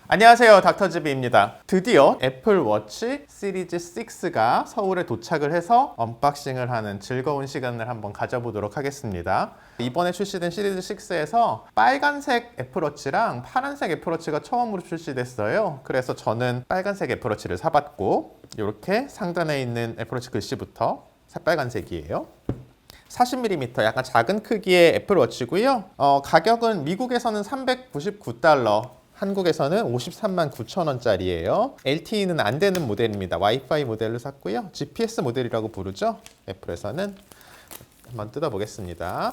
안녕하세요, 닥터지비입니다. 드디어 애플워치 시리즈 6가 서울에 도착을 해서 언박싱을 하는 즐거운 시간을 한번 가져보도록 하겠습니다. 이번에 출시된 시리즈 6에서 빨간색 애플워치랑 파란색 애플워치가 처음으로 출시됐어요. 그래서 저는 빨간색 애플워치를 사봤고, 이렇게 상단에 있는 애플워치 글씨부터 빨간색이에요. 40mm 약간 작은 크기의 애플워치고요. 가격은 미국에서는 $399, 한국에서는 53만 9천 원짜리예요. LTE는 안 되는 모델입니다. 와이파이 모델로 샀고요. GPS 모델이라고 부르죠. 애플에서는 한번 뜯어보겠습니다.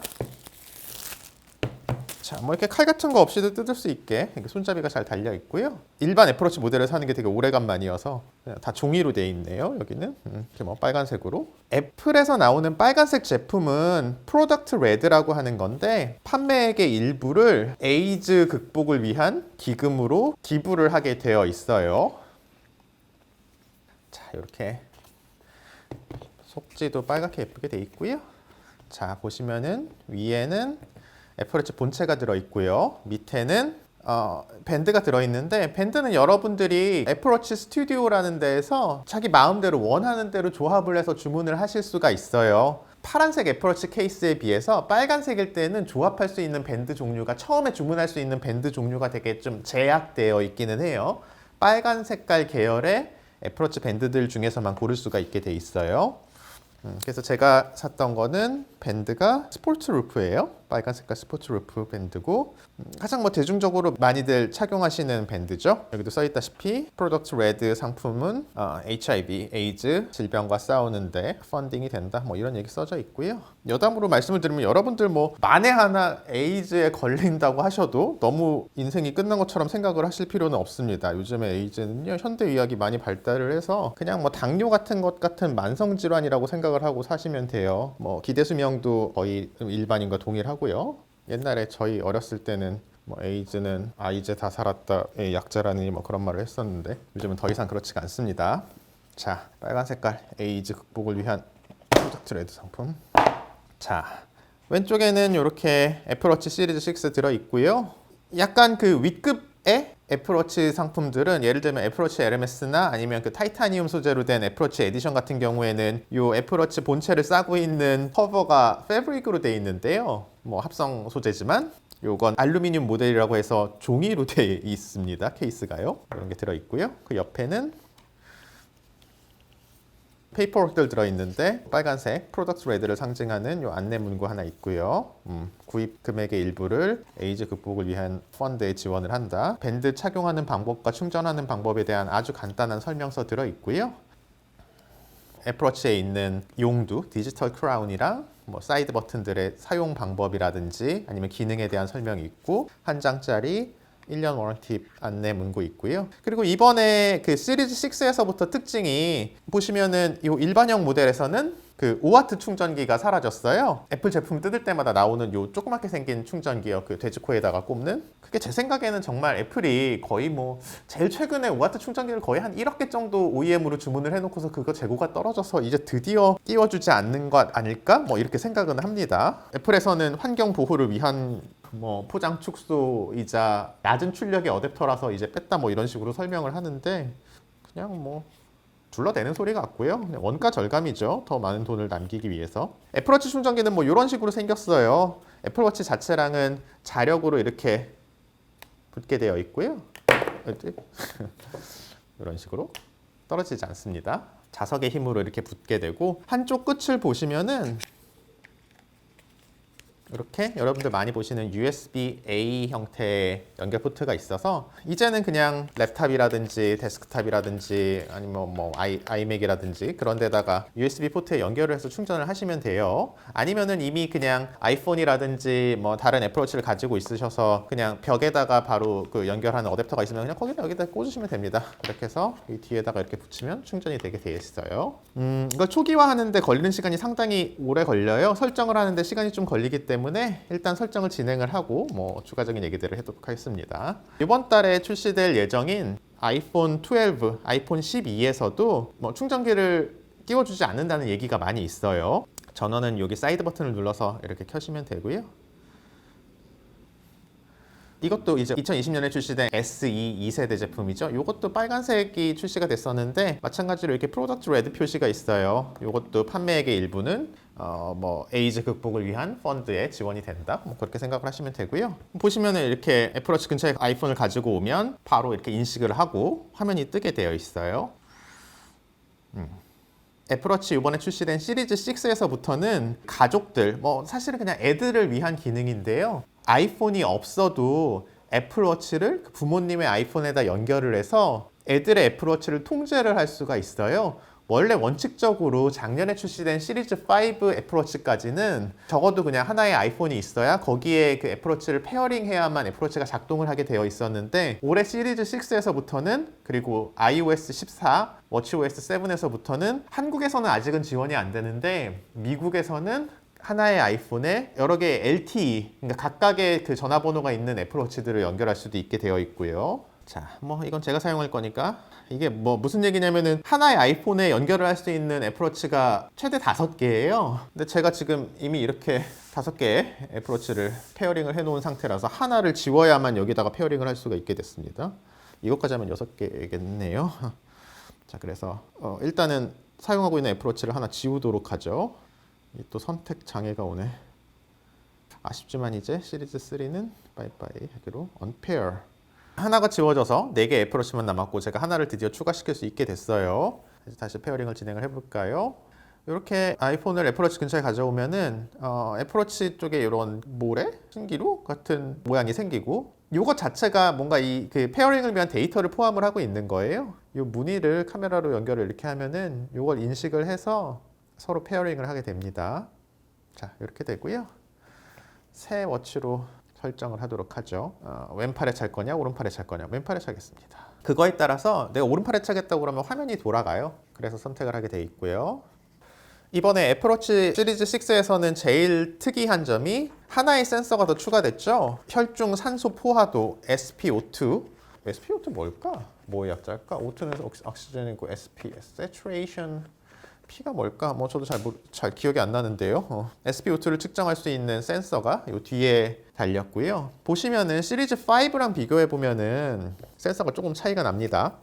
자, 뭐 이렇게 칼 같은 거 없이도 뜯을 수 있게 이렇게 손잡이가 잘 달려 있고요. 일반 애플워치 모델을 사는 게 되게 오래간만이어서 그냥 다 종이로 돼 있네요. 여기는 이렇게 뭐 빨간색으로. 애플에서 나오는 빨간색 제품은 프로덕트 레드라고 하는 건데 판매액의 일부를 에이즈 극복을 위한 기금으로 기부를 하게 되어 있어요. 자, 이렇게 속지도 빨갛게 예쁘게 돼 있고요. 자, 보시면은 위에는 애플워치 본체가 들어있고요. 밑에는 밴드가 들어있는데, 밴드는 여러분들이 애플워치 스튜디오라는 데에서 자기 마음대로 원하는 대로 조합을 해서 주문을 하실 수가 있어요. 파란색 애플워치 케이스에 비해서 빨간색일 때는 조합할 수 있는 밴드 종류가, 처음에 주문할 수 있는 밴드 종류가 되게 좀 제약되어 있기는 해요. 빨간 색깔 계열의 애플워치 밴드들 중에서만 고를 수가 있게 돼 있어요. 그래서 제가 샀던 거는 밴드가 스포츠 루프예요. 빨간 색깔 스포츠 루프 밴드고, 가장 뭐 대중적으로 많이들 착용하시는 밴드죠. 여기도 써있다시피 프로덕트 레드 상품은 HIV, 에이즈 질병과 싸우는데 펀딩이 된다, 뭐 이런 얘기 써져 있고요. 여담으로 말씀을 드리면 여러분들 뭐 만에 하나 에이즈에 걸린다고 하셔도 너무 인생이 끝난 것처럼 생각을 하실 필요는 없습니다. 요즘에 에이즈는요, 현대의학이 많이 발달을 해서 그냥 뭐 당뇨 같은 것 같은 만성 질환이라고 생각을 하고 사시면 돼요. 뭐 기대 수명도 거의 일반인과 동일하고요. 옛날에 저희 어렸을 때는 뭐 에이즈는 이제 다 살았다의 약자라니 뭐 그런 말을 했었는데, 요즘은 더 이상 그렇지가 않습니다. 자, 빨간 색깔 에이즈 극복을 위한 프로덕트 레드 상품. 자, 왼쪽에는 이렇게 애플워치 시리즈 6 들어있고요. 약간 그 윗급의 애플워치 상품들은, 예를 들면 애플워치 LMS나 아니면 그 타이타니움 소재로 된 애플워치 에디션 같은 경우에는 이 애플워치 본체를 싸고 있는 커버가 패브릭으로 되어 있는데요. 뭐 합성 소재지만 요건 알루미늄 모델이라고 해서 종이로 되어 있습니다. 케이스가요. 이런 게 들어있고요. 그 옆에는 페이퍼워크들 들어있는데, 빨간색 프로덕트 레드를 상징하는 요 안내 문구 하나 있고요. 구입 금액의 일부를 에이즈 극복을 위한 펀드에 지원을 한다. 밴드 착용하는 방법과 충전하는 방법에 대한 아주 간단한 설명서 들어있고요. 애플워치에 있는 용두, 디지털 크라운이랑 뭐 사이드 버튼들의 사용 방법이라든지 아니면 기능에 대한 설명이 있고, 한 장짜리 1년 워런티 안내 문구 있고요. 그리고 이번에 그 시리즈 6에서부터 특징이, 보시면은 이 일반형 모델에서는 그 5W 충전기가 사라졌어요. 애플 제품 뜯을 때마다 나오는 요 조그맣게 생긴 충전기요. 그 돼지코에다가 꼽는. 그게 제 생각에는 정말 애플이 거의 뭐 제일 최근에 5W 충전기를 거의 한 1억 개 정도 OEM으로 주문을 해놓고서 그거 재고가 떨어져서 이제 드디어 띄워주지 않는 것 아닐까? 뭐 이렇게 생각은 합니다. 애플에서는 환경 보호를 위한 뭐 포장 축소이자 낮은 출력의 어댑터라서 이제 뺐다, 뭐 이런 식으로 설명을 하는데, 그냥 뭐 둘러대는 소리 같고요. 그냥 원가 절감이죠. 더 많은 돈을 남기기 위해서. 애플워치 충전기는 뭐 이런 식으로 생겼어요. 애플워치 자체랑은 자력으로 이렇게 붙게 되어 있고요. 이런 식으로 떨어지지 않습니다. 자석의 힘으로 이렇게 붙게 되고, 한쪽 끝을 보시면은 이렇게 여러분들 많이 보시는 USB-A 형태의 연결 포트가 있어서, 이제는 그냥 랩탑이라든지 데스크탑이라든지 아니면 뭐 아이맥이라든지 그런 데다가 USB 포트에 연결을 해서 충전을 하시면 돼요. 아니면은 이미 그냥 아이폰이라든지 뭐 다른 애플워치를 가지고 있으셔서 그냥 벽에다가 바로 그 연결하는 어댑터가 있으면 그냥 여기다 꽂으시면 됩니다. 이렇게 해서 이 뒤에다가 이렇게 붙이면 충전이 되게 되어 있어요. 이걸 초기화하는데 걸리는 시간이 상당히 오래 걸려요. 설정을 하는데 시간이 좀 걸리기 때문에 일단 설정을 진행을 하고 뭐 추가적인 얘기들을 해도록 하겠습니다. 이번 달에 출시될 예정인 아이폰 12, 아이폰 12에서도 뭐 충전기를 끼워주지 않는다는 얘기가 많이 있어요. 전원은 여기 사이드 버튼을 눌러서 이렇게 켜시면 되고요. 이것도 이제 2020년에 출시된 SE 2세대 제품이죠. 이것도 빨간색이 출시가 됐었는데 마찬가지로 이렇게 프로덕트 레드 표시가 있어요. 이것도 판매액의 일부는 뭐 에이즈 극복을 위한 펀드에 지원이 된다. 뭐 그렇게 생각을 하시면 되고요. 보시면은 이렇게 애플워치 근처에 아이폰을 가지고 오면 바로 이렇게 인식을 하고 화면이 뜨게 되어 있어요. 애플워치 이번에 출시된 시리즈 6에서부터는 가족들, 뭐 사실은 그냥 애들을 위한 기능인데요. 아이폰이 없어도 애플워치를 부모님의 아이폰에다 연결을 해서 애들의 애플워치를 통제를 할 수가 있어요. 원래 원칙적으로 작년에 출시된 시리즈 5 애플워치까지는 적어도 그냥 하나의 아이폰이 있어야 거기에 그 애플워치를 페어링해야만 애플워치가 작동을 하게 되어 있었는데 올해 시리즈 6에서부터는 그리고 iOS 14, 워치OS 7에서부터는 한국에서는 아직은 지원이 안 되는데 미국에서는 하나의 아이폰에 여러 개의 LTE, 그러니까 각각의 그 전화번호가 있는 애플워치들을 연결할 수도 있게 되어 있고요. 자, 뭐 이건 제가 사용할 거니까 이게 뭐 무슨 얘기냐면은 하나의 아이폰에 연결을 할 수 있는 애플워치가 최대 5개예요. 근데 제가 지금 이미 이렇게 5개의 애플워치를 페어링을 해놓은 상태라서 하나를 지워야만 여기다가 페어링을 할 수가 있게 됐습니다. 이것까지 하면 6개겠네요. 자, 그래서 일단은 사용하고 있는 애플워치를 하나 지우도록 하죠. 또 선택 장애가 오네. 아쉽지만 이제 시리즈 3는 빠이빠이 하기로 unpair. 하나가 지워져서 4개 애플워치만 남았고 제가 하나를 드디어 추가시킬 수 있게 됐어요. 다시 페어링을 진행을 해볼까요? 이렇게 아이폰을 애플워치 근처에 가져오면은 애플워치 쪽에 이런 모래? 신기루 같은 모양이 생기고 이것 자체가 뭔가 이 그 페어링을 위한 데이터를 포함을 하고 있는 거예요. 이 무늬를 카메라로 연결을 이렇게 하면은 이걸 인식을 해서 서로 페어링을 하게 됩니다. 자, 이렇게 되고요. 새 워치로 설정을 하도록 하죠. 왼팔에 찰 거냐 오른팔에 찰 거냐. 왼팔에 차겠습니다. 그거에 따라서 내가 오른팔에 차겠다고 그러면 화면이 돌아가요. 그래서 선택을 하게 돼 있고요. 이번에 애플워치 시리즈 6에서는 제일 특이한 점이 하나의 센서가 더 추가됐죠. 혈중 산소 포화도 SpO2. SpO2 뭘까? 뭐의 약자일까? O2는 옥시전이고 SP, saturation. P가 뭘까? 뭐 저도 잘 기억이 안 나는데요. SpO2를 측정할 수 있는 센서가 이 뒤에 달렸고요. 보시면은 시리즈 5랑 비교해 보면은 센서가 조금 차이가 납니다.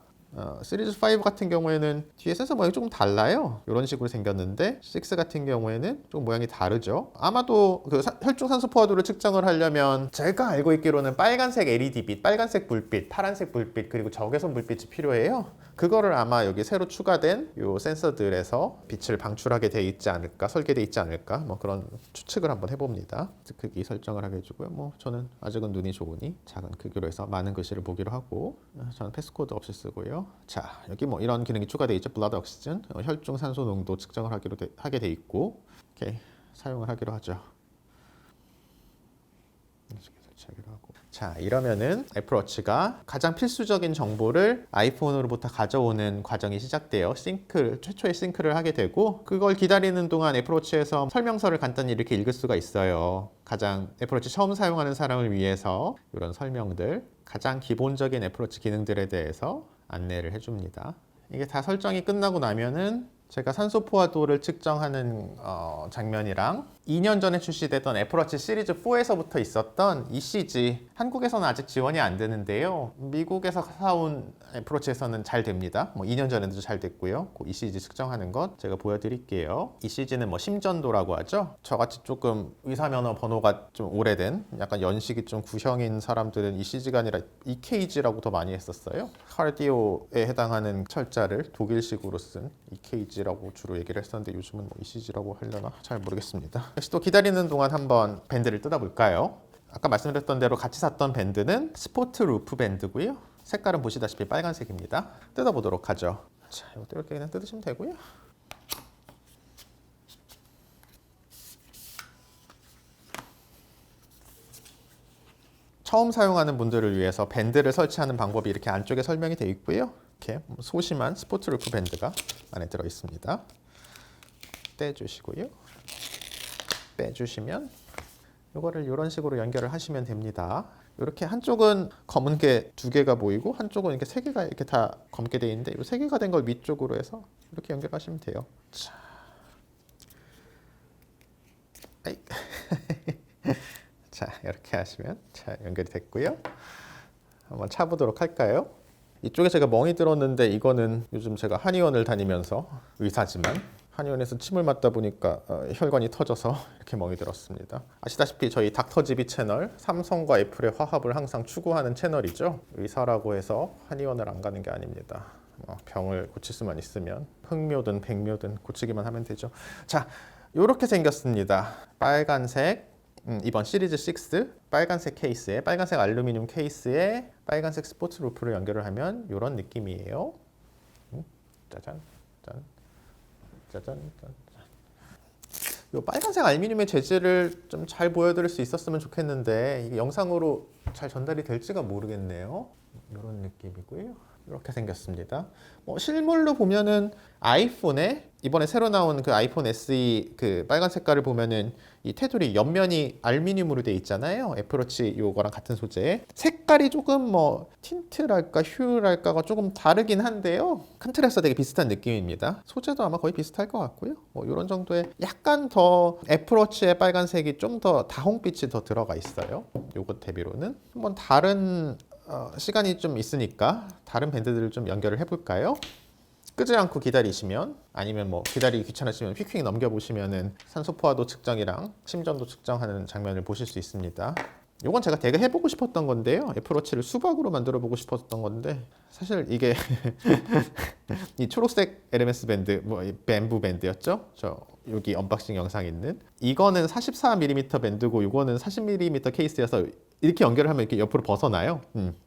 시리즈 5 같은 경우에는 뒤에 센서 모양이 조금 달라요. 이런 식으로 생겼는데 6 같은 경우에는 좀 모양이 다르죠. 아마도 그 혈중 산소 포화도를 측정을 하려면 제가 알고 있기로는 빨간색 LED 빛, 빨간색 불빛, 파란색 불빛 그리고 적외선 불빛이 필요해요. 그거를 아마 여기 새로 추가된 이 센서들에서 빛을 방출하게 돼 있지 않을까, 설계돼 있지 않을까, 뭐 그런 추측을 한번 해봅니다. 크기 설정을 하게 해주고요. 뭐 저는 아직은 눈이 좋으니 작은 크기로 해서 많은 글씨를 보기로 하고, 저는 패스코드 없이 쓰고요. 자, 여기 뭐 이런 기능이 추가돼 있죠. 블러드 옥시즌, 혈중 산소 농도 측정을 하게 돼 있고, 이렇게 사용을 하기로 하죠. 설치하기로 하고. 자, 이러면은 애플워치가 가장 필수적인 정보를 아이폰으로부터 가져오는 과정이 시작돼요. 최초의 싱크를 하게 되고 그걸 기다리는 동안 애플워치에서 설명서를 간단히 이렇게 읽을 수가 있어요. 가장 애플워치 처음 사용하는 사람을 위해서 이런 설명들, 가장 기본적인 애플워치 기능들에 대해서 안내를 해줍니다. 이게 다 설정이 끝나고 나면은 제가 산소 포화도를 측정하는 장면이랑 2년 전에 출시됐던 애플워치 시리즈 4에서부터 있었던 ECG, 한국에서는 아직 지원이 안 되는데요. 미국에서 사온 애플워치에서는 잘 됩니다. 뭐 2년 전에도 잘 됐고요. 그 ECG 측정하는 것 제가 보여드릴게요. ECG는 뭐 심전도라고 하죠. 저같이 조금 의사면허 번호가 좀 오래된 약간 연식이 좀 구형인 사람들은 ECG가 아니라 EKG라고 더 많이 했었어요. 카디오에 해당하는 철자를 독일식으로 쓴 EKG라고 주로 얘기를 했었는데 요즘은 뭐 ECG라고 하려나 잘 모르겠습니다. 역시 또 기다리는 동안 한번 밴드를 뜯어볼까요? 아까 말씀드렸던 대로 같이 샀던 밴드는 스포트 루프 밴드고요. 색깔은 보시다시피 빨간색입니다. 뜯어보도록 하죠. 자, 이것도 이렇게 그냥 뜯으시면 되고요. 처음 사용하는 분들을 위해서 밴드를 설치하는 방법이 이렇게 안쪽에 설명이 되어 있고요. 이렇게 소심한 스포트 루프 밴드가 안에 들어 있습니다. 떼주시고요. 빼주시면 이거를 이런 식으로 연결을 하시면 됩니다. 이렇게 한쪽은 검은 게 2개가 보이고 한쪽은 이렇게 3개가 이렇게 다 검게 되어 있는데 이 3개가 된 걸 위쪽으로 해서 이렇게 연결하시면 돼요. 자, 자, 이렇게 하시면 자, 연결이 됐고요. 한번 차보도록 할까요? 이쪽에 제가 멍이 들었는데 이거는 요즘 제가 한의원을 다니면서 의사지만 한의원에서 침을 맞다 보니까 혈관이 터져서 이렇게 멍이 들었습니다. 아시다시피 저희 닥터지비 채널 삼성과 애플의 화합을 항상 추구하는 채널이죠. 의사라고 해서 한의원을 안 가는 게 아닙니다. 병을 고칠 수만 있으면 흑묘든 백묘든 고치기만 하면 되죠. 자, 이렇게 생겼습니다. 빨간색 이번 시리즈 6 빨간색 케이스에 빨간색 알루미늄 케이스에 빨간색 스포츠 루프를 연결을 하면 이런 느낌이에요. 짜잔, 짠, 짜잔, 짠. 이 빨간색 알루미늄의 재질을 좀 잘 보여드릴 수 있었으면 좋겠는데 이게 영상으로 잘 전달이 될지가 모르겠네요. 이런 느낌이고요. 이렇게 생겼습니다. 실물로 보면은 아이폰에 이번에 새로 나온 그 아이폰 SE 그 빨간 색깔을 보면은 이 테두리 옆면이 알루미늄으로 돼 있잖아요. 애플워치 요거랑 같은 소재. 색깔이 조금 틴트랄까 휴랄까가 조금 다르긴 한데요. 큰 틀에서 되게 비슷한 느낌입니다. 소재도 아마 거의 비슷할 것 같고요. 이런 정도의 약간 더 애플워치의 빨간색이 좀 더 다홍빛이 더 들어가 있어요. 요것 대비로는 한번 다른 시간이 좀 있으니까 다른 밴드들을 좀 연결을 해볼까요? 끄지 않고 기다리시면 아니면 기다리기 귀찮으시면 휙휙 넘겨보시면은 산소 포화도 측정이랑 심전도 측정하는 장면을 보실 수 있습니다. 이건 제가 되게 해보고 싶었던 건데요. 애플워치를 수박으로 만들어 보고 싶었던 건데 사실 이게 이 초록색 LMS 밴드, 뱀부 밴드였죠. 저 여기 언박싱 영상 있는 이거는 44mm 밴드고 이거는 40mm 케이스여서 이렇게 연결을 하면 이렇게 옆으로 벗어나요.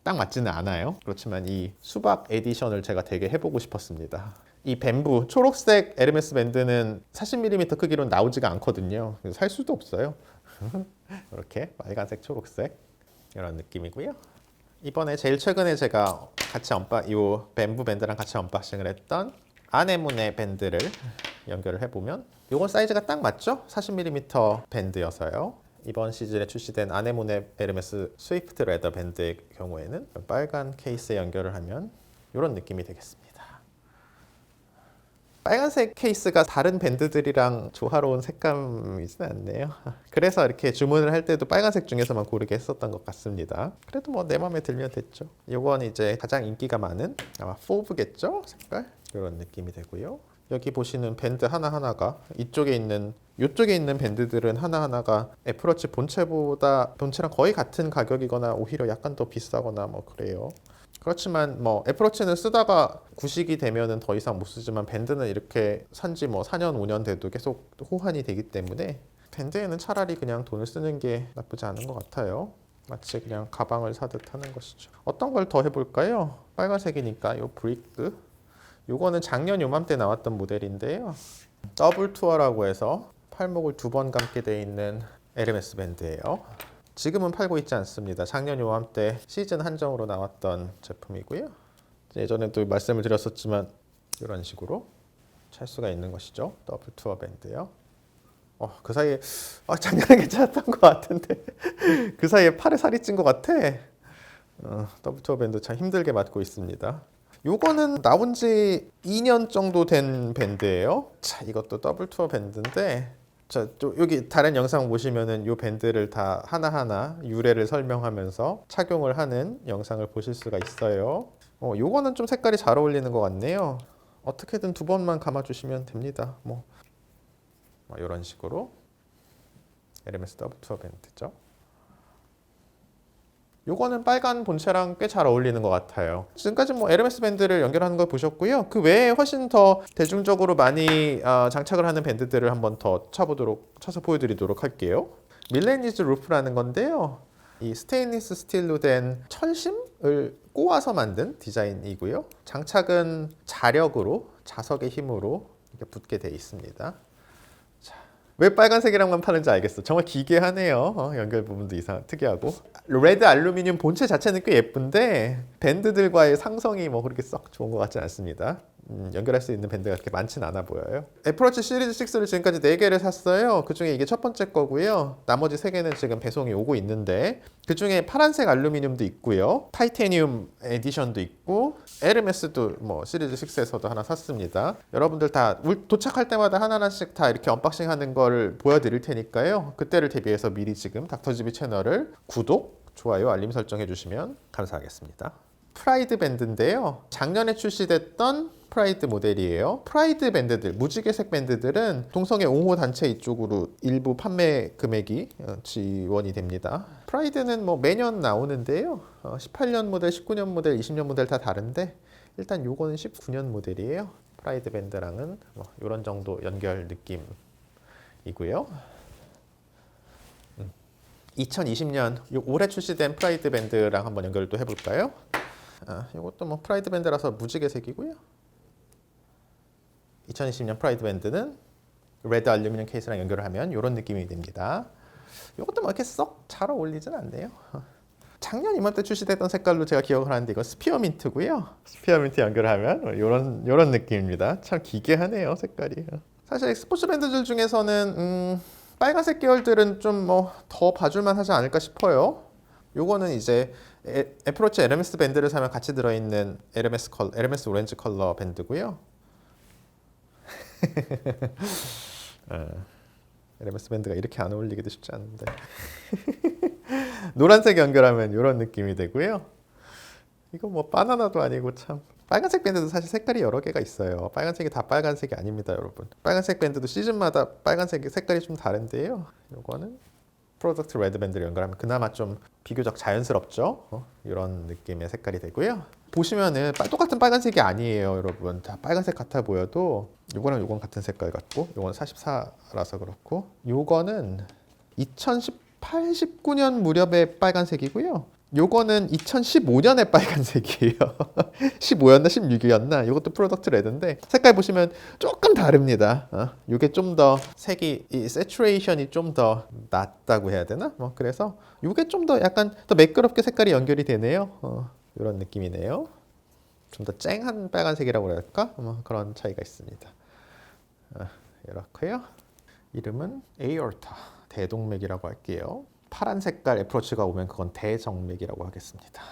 딱 맞지는 않아요. 그렇지만 이 수박 에디션을 제가 되게 해보고 싶었습니다. 이 뱀부 초록색 LMS 밴드는 40mm 크기로 나오지가 않거든요. 그래서 살 수도 없어요. 이렇게 빨간색, 초록색 이런 느낌이고요. 이번에 제일 최근에 제가 같이 이 뱀부 밴드랑 같이 언박싱을 했던 아네모네 밴드를 연결을 해보면 이건 사이즈가 딱 맞죠? 40mm 밴드여서요. 이번 시즌에 출시된 아네모네 에르메스 스위프트 레더 밴드의 경우에는 빨간 케이스에 연결을 하면 이런 느낌이 되겠습니다. 빨간색 케이스가 다른 밴드들이랑 조화로운 색감이진 않네요. 그래서 이렇게 주문을 할 때도 빨간색 중에서만 고르게 했었던 것 같습니다. 그래도 내 마음에 들면 됐죠. 이건 이제 가장 인기가 많은 아마 포브겠죠? 색깔? 이런 느낌이 되고요. 여기 보시는 밴드 하나하나가 이쪽에 있는 밴드들은 하나하나가 애플워치 본체랑 거의 같은 가격이거나 오히려 약간 더 비싸거나 그래요. 그렇지만 애플워치는 쓰다가 구식이 되면은 더 이상 못 쓰지만 밴드는 이렇게 산지 4년 5년 돼도 계속 호환이 되기 때문에 밴드에는 차라리 그냥 돈을 쓰는 게 나쁘지 않은 것 같아요. 마치 그냥 가방을 사듯 하는 것이죠. 어떤 걸 더 해볼까요? 빨간색이니까 요 브릭드 요거는 작년 요맘때 나왔던 모델인데요. 더블 투어라고 해서 팔목을 2번 감게 되어 있는 LMS 밴드예요. 지금은 팔고 있지 않습니다. 작년 요맘때 시즌 한정으로 나왔던 제품이고요. 예전에도 말씀을 드렸었지만 이런 식으로 찰 수가 있는 것이죠. 더블 투어 밴드요. 그 사이에 작년에 괜찮았던 것 같은데 그 사이에 팔에 살이 찐 것 같아. 더블 투어 밴드 참 힘들게 맞고 있습니다. 요거는 나온 지 2년 정도 된 밴드예요. 자, 이것도 더블 투어 밴드인데 또 여기 다른 영상 보시면은 요 밴드를 다 하나하나 유래를 설명하면서 착용을 하는 영상을 보실 수가 있어요. 요거는 좀 색깔이 잘 어울리는 것 같네요. 어떻게든 2번만 감아주시면 됩니다. 이런 식으로 LMS 더블 투어 밴드죠. 요거는 빨간 본체랑 꽤 잘 어울리는 것 같아요. 지금까지 LMS 밴드를 연결하는 걸 보셨고요. 그 외에 훨씬 더 대중적으로 많이 장착을 하는 밴드들을 한번 더 쳐서 보여드리도록 할게요. 밀레니즈 루프라는 건데요. 이 스테인리스 스틸로 된 철심을 꼬아서 만든 디자인이고요. 장착은 자석의 힘으로 이렇게 붙게 되어 있습니다. 왜 빨간색이랑만 파는지 알겠어. 정말 기괴하네요. 연결 부분도 특이하고. 레드 알루미늄 본체 자체는 꽤 예쁜데 밴드들과의 상성이 그렇게 썩 좋은 것 같지 않습니다. 연결할 수 있는 밴드가 그렇게 많진 않아 보여요. 애플워치 시리즈 6를 지금까지 4개를 샀어요. 그 중에 이게 첫 번째 거고요. 나머지 3개는 지금 배송이 오고 있는데 그 중에 파란색 알루미늄도 있고요. 타이타늄 에디션도 있고 에르메스도 뭐 시리즈 6에서도 하나 샀습니다. 여러분들 다 도착할 때마다 하나하나씩 다 이렇게 언박싱 하는 걸 보여드릴 테니까요. 그때를 대비해서 미리 지금 닥터지비 채널을 구독, 좋아요, 알림 설정해 주시면 감사하겠습니다. 프라이드 밴드인데요. 작년에 출시됐던 프라이드 모델이에요. 프라이드 밴드들, 무지개색 밴드들은 동성애 옹호 단체 이쪽으로 일부 판매 금액이 지원이 됩니다. 프라이드는 뭐 매년 나오는데요. 18년 모델, 19년 모델, 20년 모델 다 다른데 일단 요거는 19년 모델이에요. 프라이드 밴드랑은 뭐 이런 정도 연결 느낌이고요. 2020년 올해 출시된 프라이드 밴드랑 한번 연결을 또 해볼까요? 이것도 뭐 프라이드 밴드라서 무지개색이고요. 2020년 프라이드 밴드는 레드 알루미늄 케이스랑 연결을 하면 이런 느낌이 됩니다. 이것도 뭐 이렇게 썩 잘 어울리진 않네요. 작년 이맘때 출시됐던 색깔로 제가 기억을 하는데 이건 스피어민트고요. 스피어민트 연결하면 이런 느낌입니다. 참 기괴하네요, 색깔이. 사실 스포츠 밴드들 중에서는 빨간색 계열들은 좀 뭐 더 봐줄만 하지 않을까 싶어요. 요거는 이제 애플워치 에르메스 밴드를 사면 같이 들어있는 에르메스 오렌지 컬러 밴드고요. 에르메스 밴드가 이렇게 안 어울리기도 쉽지 않은데 노란색 연결하면 이런 느낌이 되고요. 이거 뭐 바나나도 아니고 참. 빨간색 밴드도 사실 색깔이 여러 개가 있어요. 빨간색이 다 빨간색이 아닙니다, 여러분. 빨간색 밴드도 시즌마다 빨간색 색깔이 좀 다른데요. 요거는 프로덕트 레드 밴드를 연결하면 그나마 좀 비교적 자연스럽죠. 이런 느낌의 색깔이 되고요. 보시면은 똑같은 빨간색이 아니에요, 여러분. 다 빨간색 같아 보여도 요거랑 요건 같은 색깔 같고 요건 44라서 그렇고 요거는 2018, 19년 무렵의 빨간색이고요. 요거는 2015년의 빨간색이에요. 15였나 16이었나? 이것도 프로덕트 레드인데 색깔 보시면 조금 다릅니다. 이게 좀 더 색이 이 세츄레이션이 좀 더 낮다고 해야 되나? 뭐 그래서 이게 좀 더 약간 더 매끄럽게 색깔이 연결이 되네요. 이런 느낌이네요. 좀 더 쨍한 빨간색이라고 해야 할까? 뭐 그런 차이가 있습니다. 이렇고요. 이름은 에어타 대동맥이라고 할게요. 파란 색깔 애플워치가 오면 그건 대정맥이라고 하겠습니다.